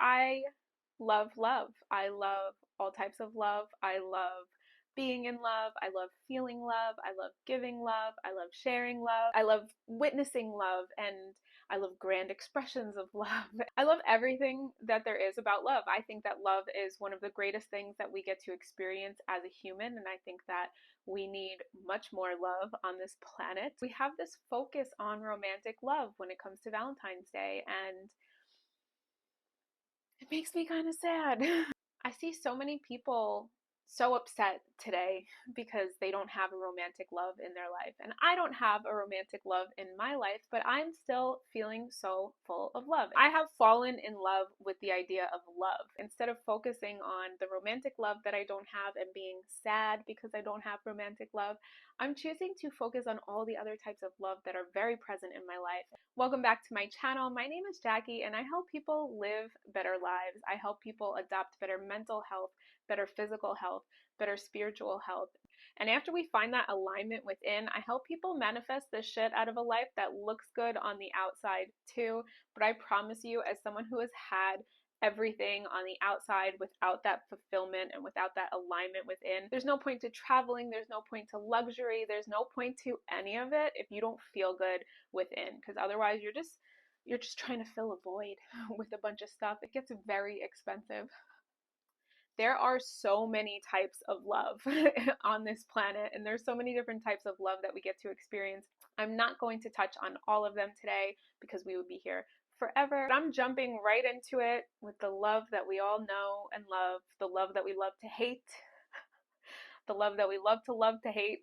I love love. I love all types of love. I love being in love. I love feeling love. I love giving love. I love sharing love. I love witnessing love, and I love grand expressions of love. I love everything that there is about love. I think that love is one of the greatest things that we get to experience as a human, and I think that we need much more love on this planet. We have this focus on romantic love when it comes to Valentine's Day, and it makes me kind of sad. I see so many people so upset today because they don't have a romantic love in their life. And I don't have a romantic love in my life, but I'm still feeling so full of love. I have fallen in love with the idea of love. Instead of focusing on the romantic love that I don't have and being sad because I don't have romantic love, I'm choosing to focus on all the other types of love that are very present in my life. Welcome back to my channel. My name is Jackie, and I help people live better lives. I help people adopt better mental health, better physical health, better spiritual health. And after we find that alignment within, I help people manifest the shit out of a life that looks good on the outside too. But I promise you, as someone who has had everything on the outside without that fulfillment and without that alignment within, there's no point to traveling, there's no point to luxury, there's no point to any of it if you don't feel good within, because otherwise you're just trying to fill a void with a bunch of stuff. It gets very expensive. There are so many types of love on this planet, and there's so many different types of love that we get to experience. I'm not going to touch on all of them today because we would be here forever. But I'm jumping right into it with the love that we all know and love, the love that we love to hate, the love that we love to hate.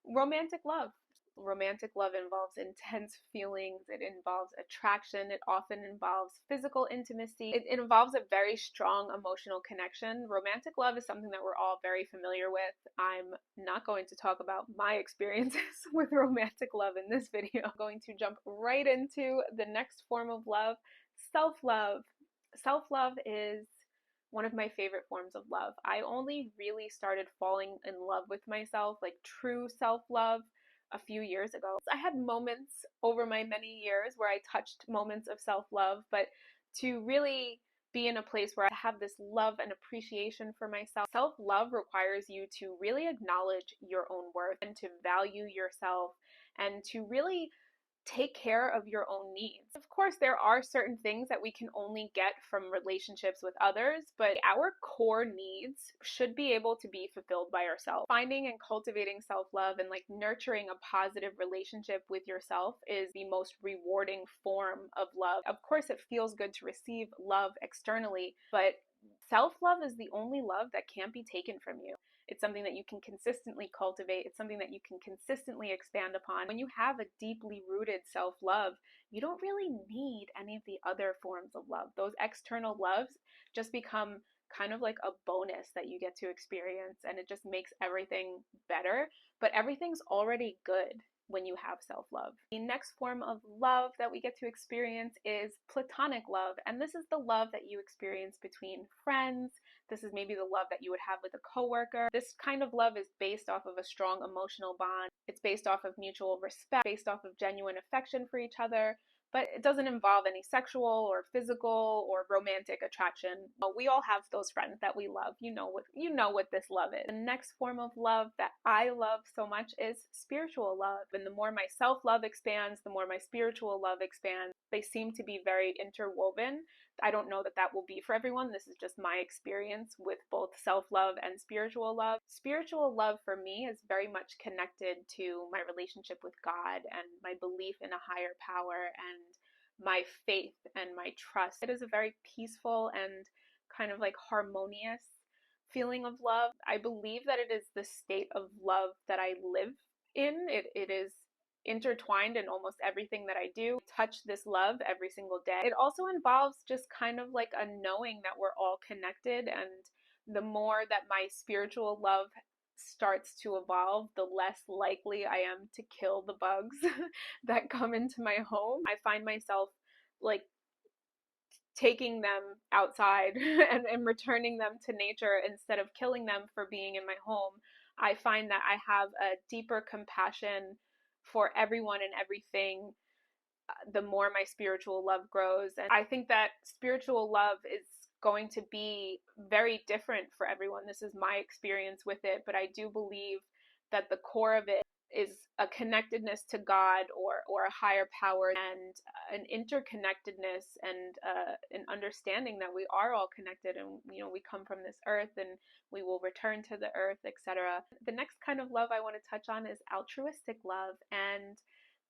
Romantic love. Romantic love involves intense feelings. It involves attraction. It often involves physical intimacy. It involves a very strong emotional connection. Romantic love is something that we're all very familiar with. I'm not going to talk about my experiences with romantic love in this video. I'm going to jump right into the next form of love, self-love. Self-love is one of my favorite forms of love. I only really started falling in love with myself, like true self-love, a few years ago. I had moments over my many years where I touched moments of self-love, but to really be in a place where I have this love and appreciation for myself, self-love requires you to really acknowledge your own worth and to value yourself and to really take care of your own needs. Of course, there are certain things that we can only get from relationships with others, but our core needs should be able to be fulfilled by ourselves. Finding and cultivating self-love and like nurturing a positive relationship with yourself is the most rewarding form of love. Of course, it feels good to receive love externally, but self-love is the only love that can't be taken from you. It's something that you can consistently cultivate. It's something that you can consistently expand upon. When you have a deeply rooted self-love, you don't really need any of the other forms of love. Those external loves just become kind of like a bonus that you get to experience, and it just makes everything better. But everything's already good when you have self-love. The next form of love that we get to experience is platonic love, and this is the love that you experience between friends. This is maybe the love that you would have with a coworker. This kind of love is based off of a strong emotional bond. It's based off of mutual respect, based off of genuine affection for each other, but it doesn't involve any sexual or physical or romantic attraction. We all have those friends that we love. You know what this love is. The next form of love that I love so much is spiritual love. And the more my self-love expands, the more my spiritual love expands. They seem to be very interwoven. I don't know that that will be for everyone. This is just my experience with both self-love and spiritual love. Spiritual love for me is very much connected to my relationship with God and my belief in a higher power and my faith and my trust. It is a very peaceful and kind of like harmonious feeling of love. I believe that it is the state of love that I live in. It is intertwined in almost everything that I do. Touch this love every single day. It also involves just kind of like a knowing that we're all connected, and the more that my spiritual love starts to evolve, the less likely I am to kill the bugs that come into my home. I find myself like taking them outside and returning them to nature instead of killing them for being in my home. I find that I have a deeper compassion for everyone and everything the more my spiritual love grows. And I think that spiritual love is going to be very different for everyone. This is my experience with it, but I do believe that the core of it is a connectedness to God or a higher power, and an interconnectedness, and an understanding that we are all connected, and we come from this earth and we will return to the earth, etc. The next kind of love I want to touch on is altruistic love, and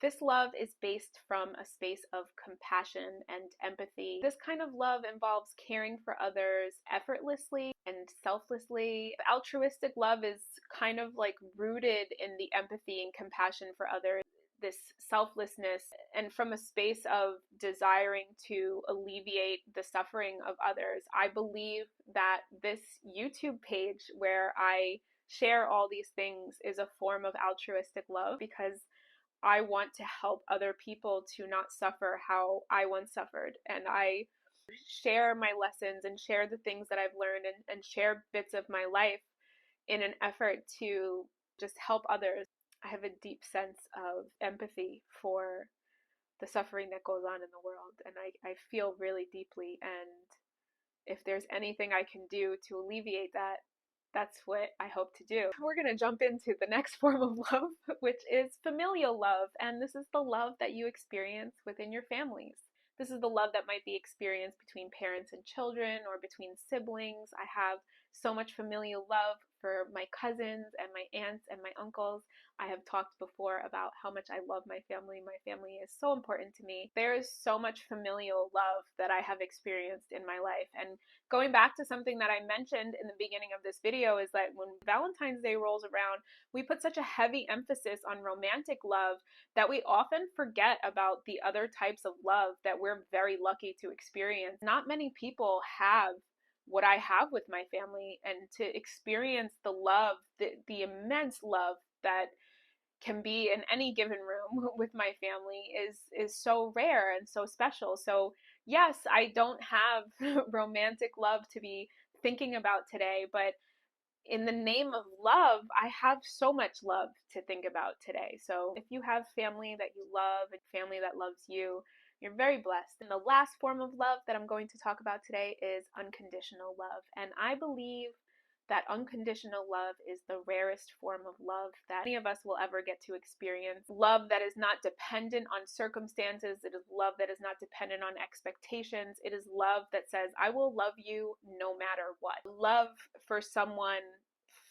this love is based from a space of compassion and empathy. This kind of love involves caring for others effortlessly and selflessly. Altruistic love is kind of like rooted in the empathy and compassion for others, this selflessness, and from a space of desiring to alleviate the suffering of others. I believe that this YouTube page where I share all these things is a form of altruistic love, because I want to help other people to not suffer how I once suffered. And I share my lessons and share the things that I've learned, and share bits of my life in an effort to just help others. I have a deep sense of empathy for the suffering that goes on in the world, and I feel really deeply. And if there's anything I can do to alleviate that, that's what I hope to do. We're going to jump into the next form of love, which is familial love. And this is the love that you experience within your families. This is the love that might be experienced between parents and children, or between siblings. I have so much familial love for my cousins and my aunts and my uncles. I have talked before about how much I love my family. My family is so important to me. There is so much familial love that I have experienced in my life. And going back to something that I mentioned in the beginning of this video, is that when Valentine's Day rolls around, we put such a heavy emphasis on romantic love that we often forget about the other types of love that we're very lucky to experience. Not many people have what I have with my family, and to experience the love, the immense love that can be in any given room with my family is so rare and so special. So yes, I don't have romantic love to be thinking about today, but in the name of love, I have so much love to think about today. So if you have family that you love and family that loves you, you're very blessed. And the last form of love that I'm going to talk about today is unconditional love. And I believe that unconditional love is the rarest form of love that any of us will ever get to experience. Love that is not dependent on circumstances. It is love that is not dependent on expectations. It is love that says, I will love you no matter what. Love for someone,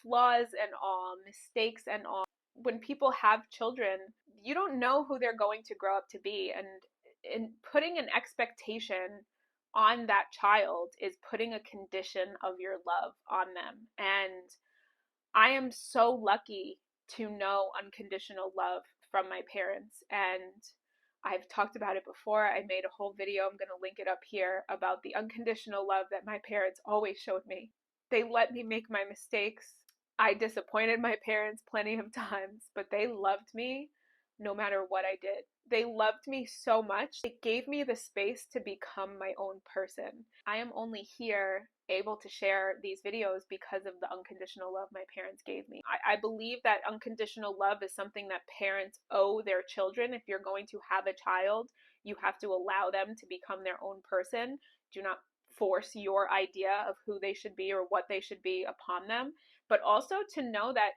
flaws and all, mistakes and all. When people have children, you don't know who they're going to grow up to be. And in putting an expectation on that child is putting a condition of your love on them. And I am so lucky to know unconditional love from my parents. And I've talked about it before. I made a whole video, I'm going to link it up here, about the unconditional love that my parents always showed me. They let me make my mistakes. I disappointed my parents plenty of times, but they loved me no matter what I did. They loved me so much. It gave me the space to become my own person. I am only here able to share these videos because of the unconditional love my parents gave me. I believe that unconditional love is something that parents owe their children. If you're going to have a child, you have to allow them to become their own person. Do not force your idea of who they should be or what they should be upon them, but also to know that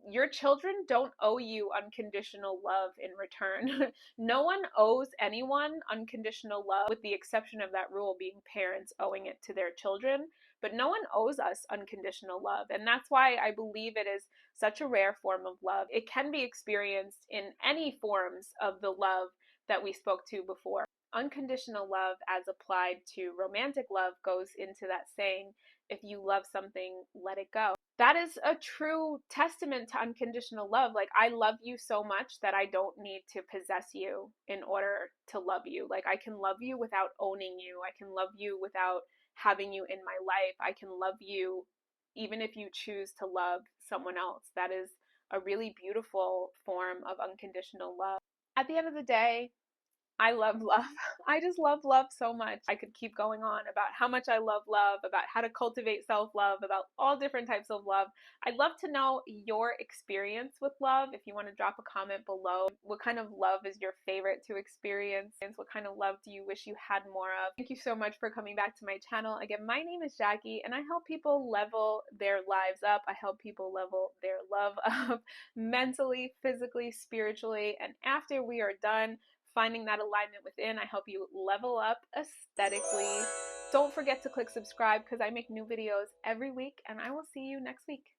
your children don't owe you unconditional love in return. No one owes anyone unconditional love, with the exception of that rule being parents owing it to their children. But no one owes us unconditional love. And that's why I believe it is such a rare form of love. It can be experienced in any forms of the love that we spoke to before. Unconditional love, as applied to romantic love, goes into that saying, if you love something, let it go. That is a true testament to unconditional love. Like, I love you so much that I don't need to possess you in order to love you. Like, I can love you without owning you. I can love you without having you in my life. I can love you even if you choose to love someone else. That is a really beautiful form of unconditional love. At the end of the day, I love love. I just love love so much. I could keep going on about how much I love love, about how to cultivate self love, about all different types of love. I'd love to know your experience with love. If you want to drop a comment below, what kind of love is your favorite to experience? What kind of love do you wish you had more of? Thank you so much for coming back to my channel. Again, my name is Jackie, and I help people level their lives up. I help people level their love up mentally, physically, spiritually, and after we are done finding that alignment within, I help you level up aesthetically. Don't forget to click subscribe because I make new videos every week, and I will see you next week.